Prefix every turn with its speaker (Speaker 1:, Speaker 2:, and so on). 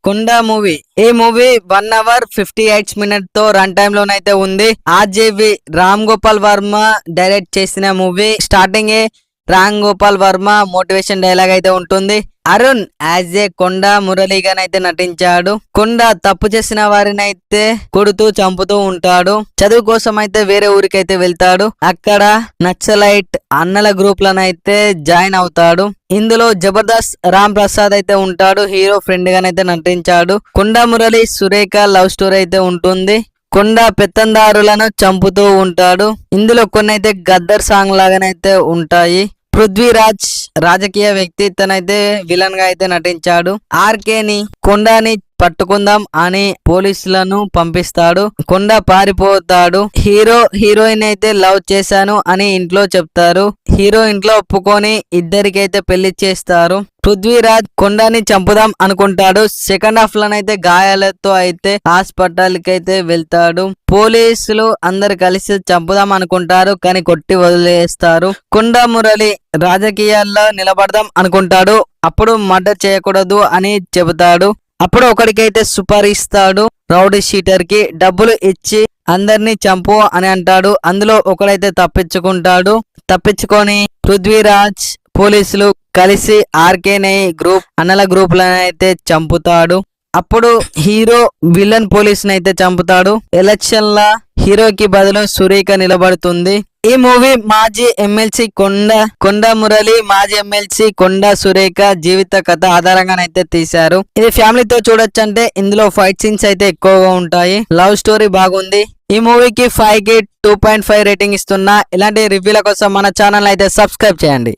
Speaker 1: కుండ మూవీ. ఈ movie 1 hour 58 minutes తో రన్ టైమ్ లోనైతే ఉంది. ఆర్జేవి రామ్ గోపాల్ వర్మ డైరెక్ట్ చేసిన movie. Starting Ram Gopal Varma motivation dialogue అయితే ఉంటుంది. అరుణ్ యాజ్ ఏ కొండ మురళీగానైతే నటించాడు. కొండ తప్పు చేసిన వారిని అయితే కొడుతూ చంపుతూ ఉంటాడు. చదువు కోసం అయితే వేరే ఊరికైతే వెళ్తాడు. అక్కడ నక్సలైట్ అన్నల గ్రూప్ లనైతే జాయిన్ అవుతాడు. ఇందులో జబర్దస్త్ రామ్ ప్రసాద్ అయితే ఉంటాడు. హీరో ఫ్రెండ్ గానైతే నటించాడు. కొండ మురళి సురేఖ లవ్ స్టోరీ అయితే ఉంటుంది. కొండ పెత్తందారులను చంపుతూ ఉంటాడు. ఇందులో కొన్ని అయితే గద్దర్ సాంగ్ లాగానైతే ఉంటాయి. పృథ్వీరాజ్ రాజకీయ వ్యక్తి, తనైతే విలన్ గా అయితే నటించాడు. ఆర్కేని కొండని పట్టుకుందాం అని పోలీసులను పంపిస్తాడు. కొండ పారిపోతాడు. హీరోయిన్ అయితే లవ్ చేశాను అని ఇంట్లో చెప్తారు. హీరో ఇంట్లో ఒప్పుకొని ఇద్దరికైతే పెళ్లి చేస్తారు. పృథ్వీరాజ్ కొండని చంపుదాం అనుకుంటాడు. సెకండ్ హాఫ్ లోనైతే గాయాలతో అయితే హాస్పిటల్ కి అయితే వెళ్తాడు. పోలీసులు అందరు కలిసి చంపుదాం అనుకుంటారు, కానీ కొట్టి వదిలేస్తారు. కొండ మురళి రాజకీయాల్లో నిలబడదాం అనుకుంటాడు. అప్పుడు మర్డర్ చేయకూడదు అని చెబుతాడు. అప్పుడు ఒకడికైతే సుపారిస్తాడు. రౌడీ షీటర్ కి డబ్బులు ఇచ్చి అందరినీ చంపు అని అంటాడు. అందులో ఒకడైతే తప్పించుకొని పృథ్వీరాజ్ పోలీసులు కలిసి ఆర్కేనే గ్రూప్ అన్నల గ్రూప్ అయితే చంపుతాడు. అప్పుడు హీరో విలన్ పోలీస్ అయితే చంపుతాడు. ఎలక్షన్ లా హీరోకి బదులు సురేఖ నిలబడుతుంది. ఈ మూవీ మాజీ ఎమ్మెల్సీ కొండ మురళి, మాజీ ఎమ్మెల్సీ కొండ సురేఖ జీవిత కథ ఆధారంగానైతే తీశారు. ఇది ఫ్యామిలీతో చూడొచ్చు. అంటే ఇందులో ఫైట్ సీన్స్ అయితే ఎక్కువగా ఉంటాయి. లవ్ స్టోరీ బాగుంది. ఈ మూవీకి 5 కి 2.5 రేటింగ్ ఇస్తున్నా. ఇలాంటి రివ్యూల కోసం మన ఛానల్ అయితే సబ్స్క్రైబ్ చేయండి.